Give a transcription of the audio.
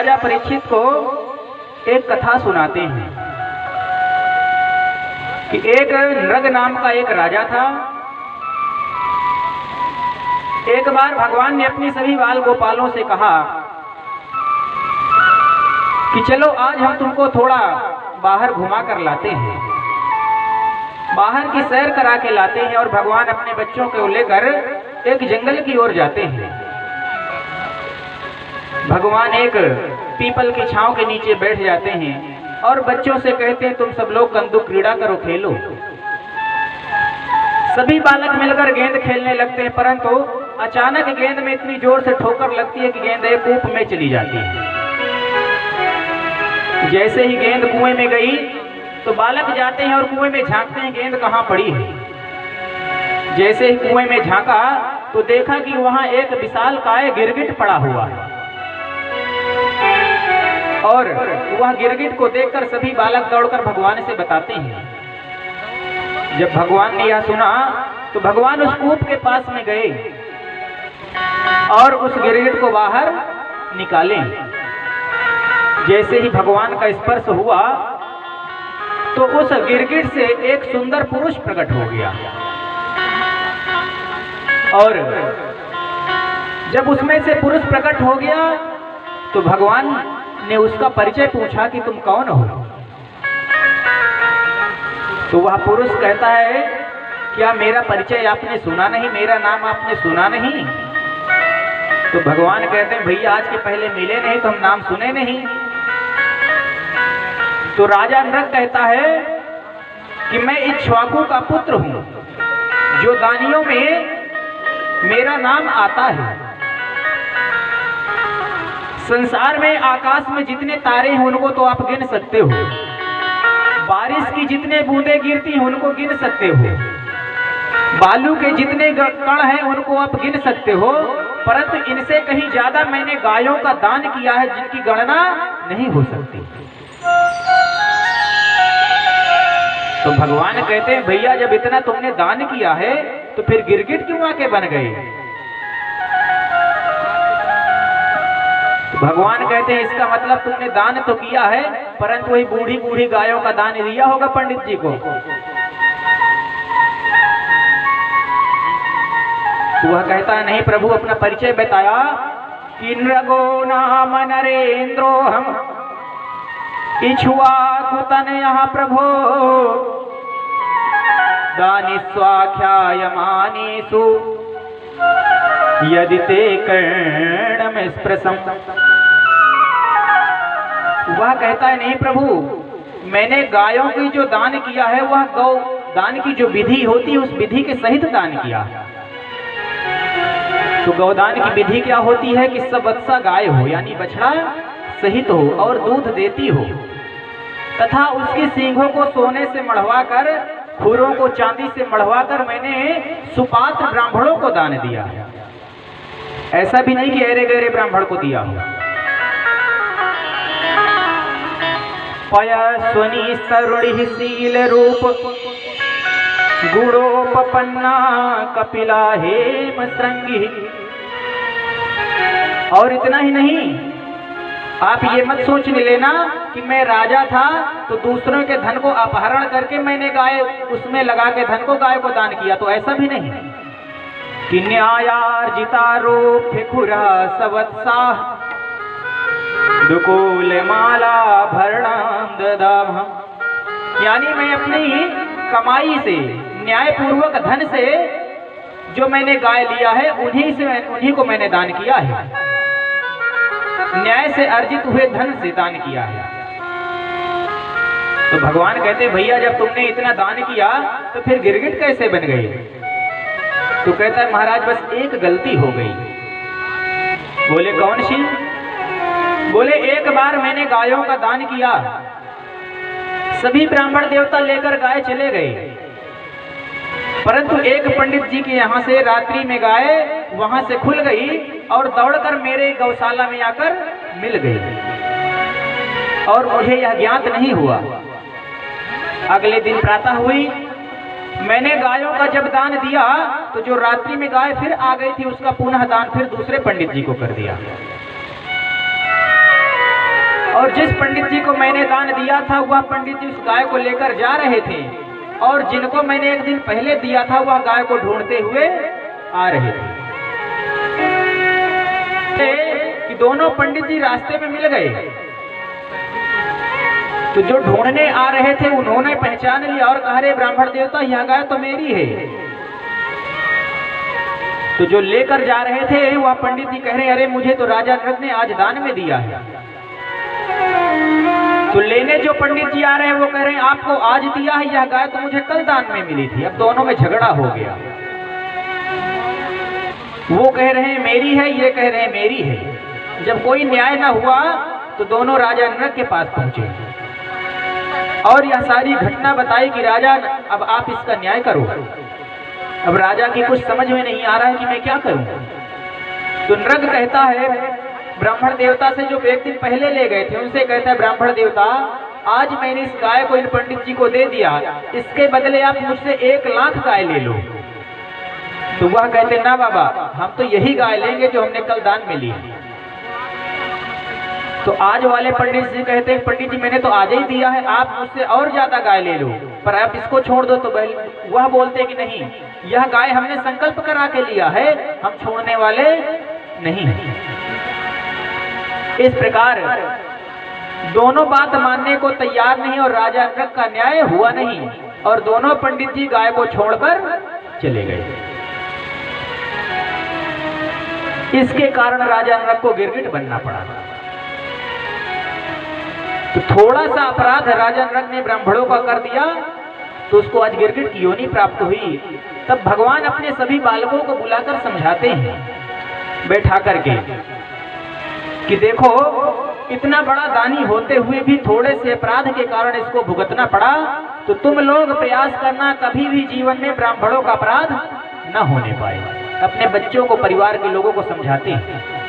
राजा परीक्षित को एक कथा सुनाते हैं कि एक नृग नाम का एक राजा था। एक बार भगवान ने अपनी सभी बाल गोपालों से कहा कि चलो आज हम तुमको थोड़ा बाहर घुमा कर लाते हैं, बाहर की सैर करा के लाते हैं। और भगवान अपने बच्चों को लेकर एक जंगल की ओर जाते हैं। भगवान एक पीपल की छांव के नीचे बैठ जाते हैं और बच्चों से कहते हैं तुम सब लोग कंदुक क्रीड़ा करो, खेलो। सभी बालक मिलकर गेंद खेलने लगते हैं, परंतु अचानक गेंद में इतनी जोर से ठोकर लगती है कि गेंद एक कूप में चली जाती है। जैसे ही गेंद कुएं में गई तो बालक जाते हैं और कुएं में झांकते हैं गेंद कहाँ पड़ी है। जैसे ही कुएं में झांका तो देखा कि वहां एक विशालकाय गिरगिट पड़ा हुआ है। और वह गिरगिट को देखकर सभी बालक दौड़कर भगवान से बताते हैं। जब भगवान ने यह सुना तो भगवान उस कूप के पास में गए और उस गिरगिट को बाहर निकाले। जैसे ही भगवान का स्पर्श हुआ तो उस गिरगिट से एक सुंदर पुरुष प्रकट हो गया। और जब उसमें से पुरुष प्रकट हो गया तो भगवान ने उसका परिचय पूछा कि तुम कौन हो। तो वह पुरुष कहता है क्या मेरा परिचय आपने सुना नहीं, मेरा नाम आपने सुना नहीं। तो भगवान कहते हैं भैया आज के पहले मिले नहीं तो हम नाम सुने नहीं। तो राजा नृग कहता है कि मैं इक्ष्वाकु का पुत्र हूं, जो दानियों में मेरा नाम आता है। संसार में आकाश में जितने तारे हैं उनको तो आप गिन सकते हो, बारिश की जितने बूंदें गिरती हैं उनको गिन सकते हो, बालू के जितने कण हैं उनको आप गिन सकते हो, परंतु इनसे कहीं ज्यादा मैंने गायों का दान किया है जिनकी गणना नहीं हो सकती। तो भगवान कहते हैं भैया जब इतना तुमने दान किया है तो फिर गिरगिट क्यों आके बन गए। भगवान कहते हैं इसका मतलब तुमने दान तो किया है परंतु वही बूढ़ी बूढ़ी गायों का दान दिया होगा पंडित जी को। तो वह कहता है नहीं प्रभु, अपना परिचय बताया कि नृगो नाम नरेंद्रो हम इक्ष्वाकु तनयः प्रभो दानिस्वाख्यायमानेषु यदि ते कर्णम स्पृशम्। वह कहता है नहीं प्रभु, मैंने गायों की जो दान किया है वह गौ दान की जो विधि होती है उस विधि के सहित दान किया। तो गौदान की विधि क्या होती है कि सब बच्चा गाय हो यानी बछड़ा सहित हो और दूध देती हो, तथा उसकी सींगों को सोने से मढ़वा कर, खुरों को चांदी से मढ़वा कर मैंने सुपात्र ब्राह्मणों को दान दिया। ऐसा भी नहीं कि अरे गहरे ब्राह्मण को दिया हो। पयस्वनी तरुणि शील रूप गुणोपपन्ना कपिला हेम श्रृंगी। और इतना ही नहीं, आप ये मत सोच लेना कि मैं राजा था तो दूसरों के धन को अपहरण करके मैंने गाय उसमें लगा के धन को गाय को दान किया। तो ऐसा भी नहीं कि न्यायार्जिता रोप्य खुरा सवत्साह दुकूल माला भरणाम ददामहम्। यानी मैं अपनी कमाई से न्यायपूर्वक धन से जो मैंने गाय लिया है उन्हीं को मैंने दान किया है, न्याय से अर्जित हुए धन से दान किया है। तो भगवान कहते भैया जब तुमने इतना दान किया तो फिर गिरगिट कैसे बन गई। तो कहता है महाराज बस एक गलती हो गई। बोले कौन सी। बोले एक बार मैंने गायों का दान किया, सभी ब्राह्मण देवता लेकर गाय चले गए, परंतु एक पंडित जी के यहाँ से रात्रि में गाय वहां से खुल गई और दौड़कर मेरे गौशाला में आकर मिल गई और मुझे यह ज्ञात नहीं हुआ। अगले दिन प्रातः हुई, मैंने गायों का जब दान दिया तो जो रात्रि में गाय फिर आ गई थी उसका पुनः दान फिर दूसरे पंडित जी को कर दिया। और जिस पंडित जी को मैंने दान दिया था वह पंडित जी उस गाय को लेकर जा रहे थे, और जिनको मैंने एक दिन पहले दिया था वह गाय को ढूंढते हुए आ रहे थे। कि दोनों पंडित जी रास्ते में मिल गए, तो जो ढूंढने आ रहे थे उन्होंने पहचान लिया और कहा, रे ब्राह्मण देवता, यह गाय तो मेरी है। तो जो लेकर जा रहे थे वह पंडित जी कह रहे, अरे मुझे तो राजा नृग ने आज दान में दिया है। तो लेने जो पंडित जी आ रहे हैं वो कह रहे हैं, आपको आज दिया है, यह गाय तो मुझे कल दान में मिली थी। अब दोनों में झगड़ा हो गया। वो कह रहे हैं मेरी है, ये कह रहे हैं मेरी है। जब कोई न्याय ना हुआ तो दोनों राजा नृग के पास पहुंचे और यह सारी घटना बताई कि राजा, अब आप इसका न्याय करो। अब राजा की कुछ समझ में नहीं आ रहा है कि मैं क्या करूं। तो नृग कहता है ब्राह्मण देवता से, जो एक दिन पहले ले गए थे उनसे कहता है, ब्राह्मण देवता, आज मैंने इस गाय को इन पंडित जी को दे दिया, इसके बदले आप मुझसे 1 लाख गाय ले लो। तो वह कहते, ना बाबा, हम तो यही गाय लेंगे जो हमने कल दान में ली। तो आज वाले पंडित जी कहते हैं, पंडित जी मैंने तो आज ही दिया है, आप मुझसे और ज्यादा गाय ले लो, पर आप इसको छोड़ दो। तो वह बोलते कि नहीं, यह गाय हमने संकल्प करा के लिया है, हम छोड़ने वाले नहीं। इस प्रकार दोनों बात मानने को तैयार नहीं और राजा नृग का न्याय हुआ नहीं और दोनों पंडित जी गाय को छोड़कर चले गए। इसके कारण राजा नृग को गिरगिट बनना पड़ा। तो थोड़ा सा अपराध राजा नृग ने ब्राह्मणों का कर दिया तो उसको आज गिरगिट की योनि प्राप्त हुई। तब भगवान अपने सभी बालकों को बुलाकर समझाते हैं बैठा करके कि देखो, इतना बड़ा दानी होते हुए भी थोड़े से अपराध के कारण इसको भुगतना पड़ा। तो तुम लोग प्रयास करना कभी भी जीवन में ब्राह्मणों का अपराध न होने पाए। अपने बच्चों को, परिवार के लोगों को समझाते हैं।